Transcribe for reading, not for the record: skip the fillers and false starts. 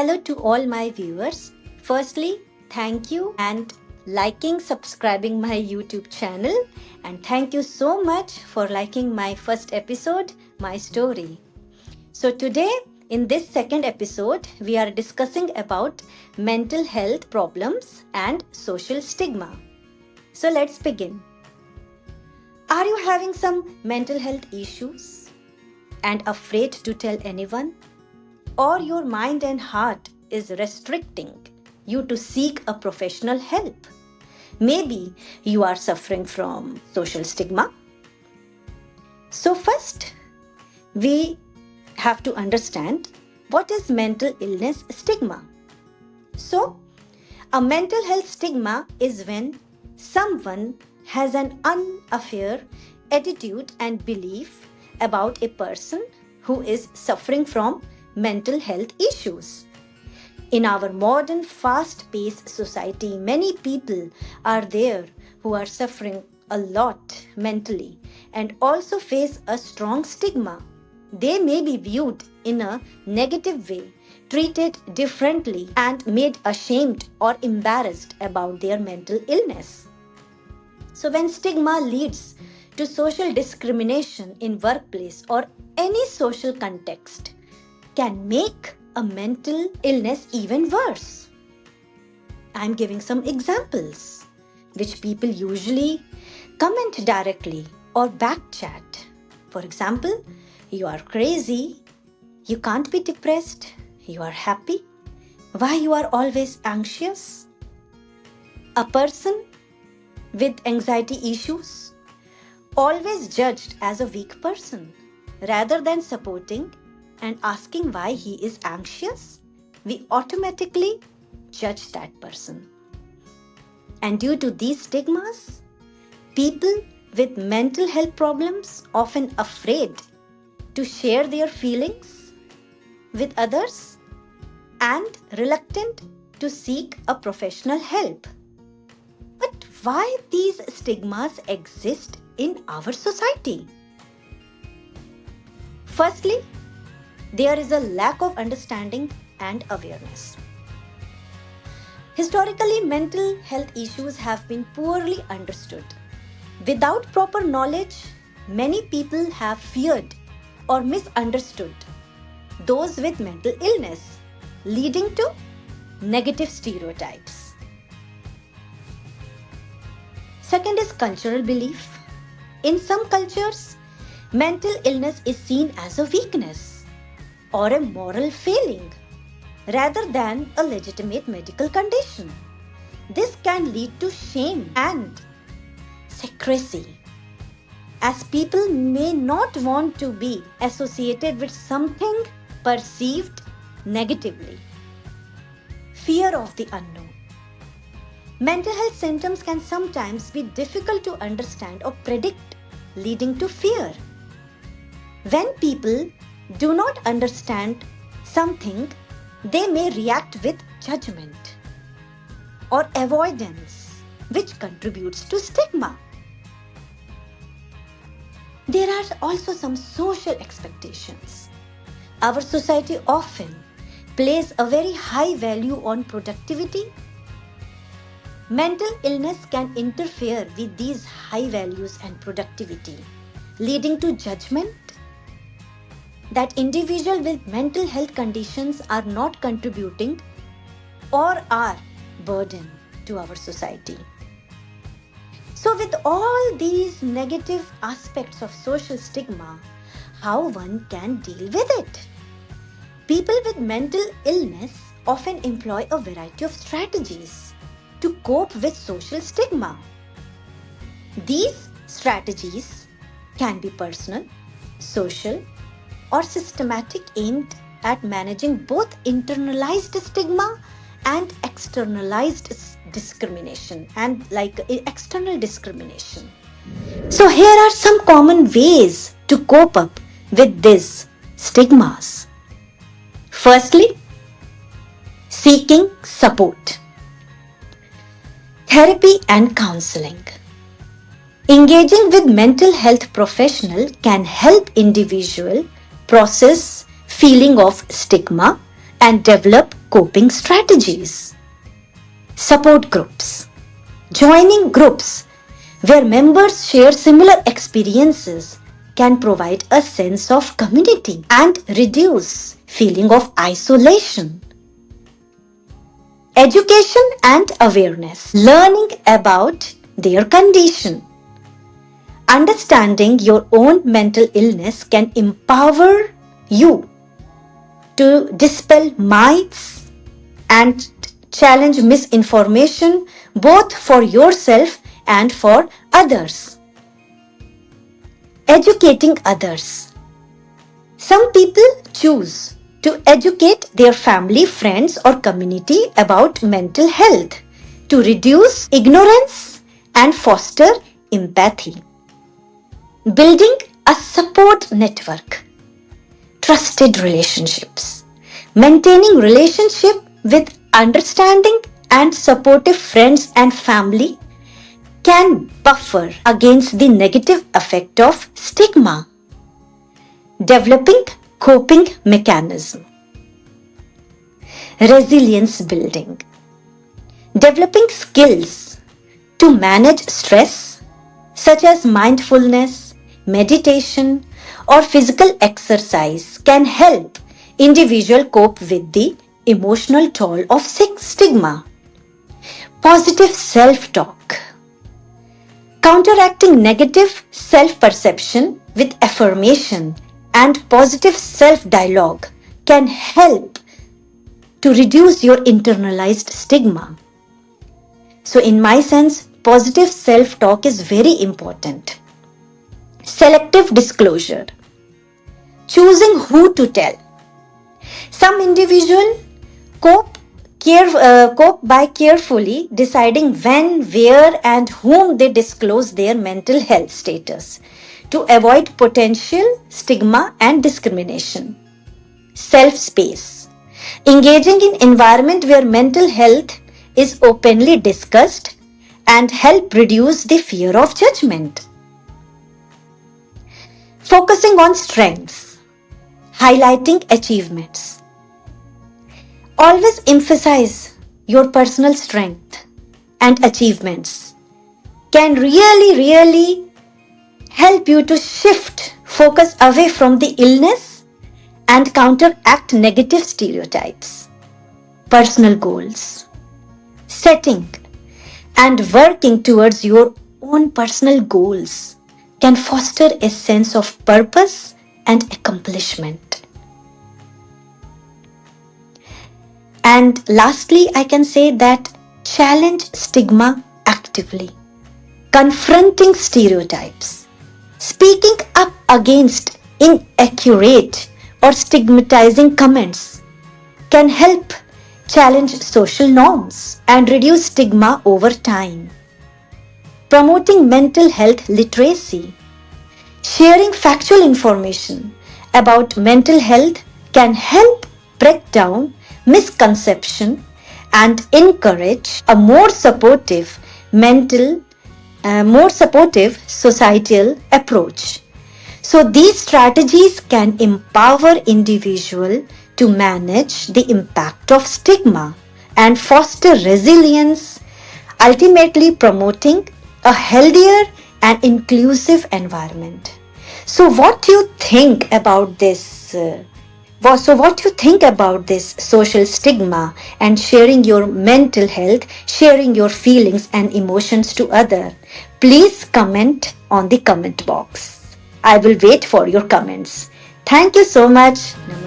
Hello to all my viewers. Firstly, thank you and subscribing my YouTube channel, and thank you so much for liking my first episode, My Story. So today in this second episode, we are discussing about mental health problems and social stigma. So let's begin. Are you having some mental health issues and afraid to tell anyone? Or your mind and heart is restricting you to seek a professional help? Maybe you are suffering from social stigma. So first, we have to understand what is mental illness stigma. So, a mental health stigma is when someone has an unfair attitude and belief about a person who is suffering from mental health issues. In our modern fast-paced society, many people are there who are suffering a lot mentally and also face a strong stigma. They may be viewed in a negative way, treated differently, and made ashamed or embarrassed about their mental illness. So when stigma leads to social discrimination in workplace or any social context, can make a mental illness even worse. I'm giving some examples which people usually comment directly or backchat. For example, you are crazy, you can't be depressed, you are happy, why you are always anxious? A person with anxiety issues always judged as a weak person rather than supporting and asking why he is anxious, we automatically judge that person. And due to these stigmas, people with mental health problems often afraid to share their feelings with others and reluctant to seek a professional help. But why these stigmas exist in our society? Firstly, there is a lack of understanding and awareness. Historically, mental health issues have been poorly understood. Without proper knowledge, many people have feared or misunderstood those with mental illness, leading to negative stereotypes. Second is cultural belief. In some cultures, mental illness is seen as a weakness or a moral failing rather than a legitimate medical condition. This can lead to shame and secrecy, as people may not want to be associated with something perceived negatively. Fear of the unknown. Mental health symptoms can sometimes be difficult to understand or predict, leading to fear. When people do not understand something, they may react with judgment or avoidance, which contributes to stigma. There are also some social expectations. Our society often places a very high value on productivity. Mental illness can interfere with these high values and productivity, leading to judgment that individuals with mental health conditions are not contributing or are burden to our society. So with all these negative aspects of social stigma, how one can deal with it? People with mental illness often employ a variety of strategies to cope with social stigma. These strategies can be personal, social, or systematic, aimed at managing both internalized stigma and externalized discrimination and external discrimination. So here are some common ways to cope up with these stigmas. Firstly, seeking support. Therapy and counseling. Engaging with mental health professional can help individual process feeling of stigma and develop coping strategies. Support groups. Joining groups where members share similar experiences can provide a sense of community and reduce feeling of isolation. Education and awareness. Learning about their condition. Understanding your own mental illness can empower you to dispel myths and challenge misinformation both for yourself and for others. Educating others. Some people choose to educate their family, friends, or community about mental health to reduce ignorance and foster empathy. Building a support network. Trusted relationships. Maintaining relationship with understanding and supportive friends and family can buffer against the negative effect of stigma. Developing coping mechanism. Resilience building. Developing skills to manage stress such as mindfulness, meditation, or physical exercise can help individual cope with the emotional toll of stigma. Positive self-talk. Counteracting negative self-perception with affirmation and positive self-dialogue can help to reduce your internalized stigma. So in my sense, positive self-talk is very important. Selective disclosure. Choosing who to tell. Some individuals cope by carefully deciding when, where, and whom they disclose their mental health status to avoid potential stigma and discrimination. Self-space. Engaging in environment where mental health is openly discussed and help reduce the fear of judgment. Focusing on strengths. Highlighting achievements. Always emphasize your personal strength and achievements can really help you to shift focus away from the illness and counteract negative stereotypes. Personal goals. Setting and working towards your own personal goals can foster a sense of purpose and accomplishment. And lastly, I can say that challenge stigma actively. Confronting stereotypes. Speaking up against inaccurate or stigmatizing comments can help challenge social norms and reduce stigma over time. Promoting mental health literacy. Sharing factual information about mental health can help break down misconception and encourage a more supportive societal approach. So these strategies can empower individuals to manage the impact of stigma and foster resilience, ultimately promoting a healthier and inclusive environment. So what do you think about this? What do you think about this social stigma and sharing your mental health, sharing your feelings and emotions to others? Please comment on the comment box. I will wait for your comments. Thank you so much. Namaste.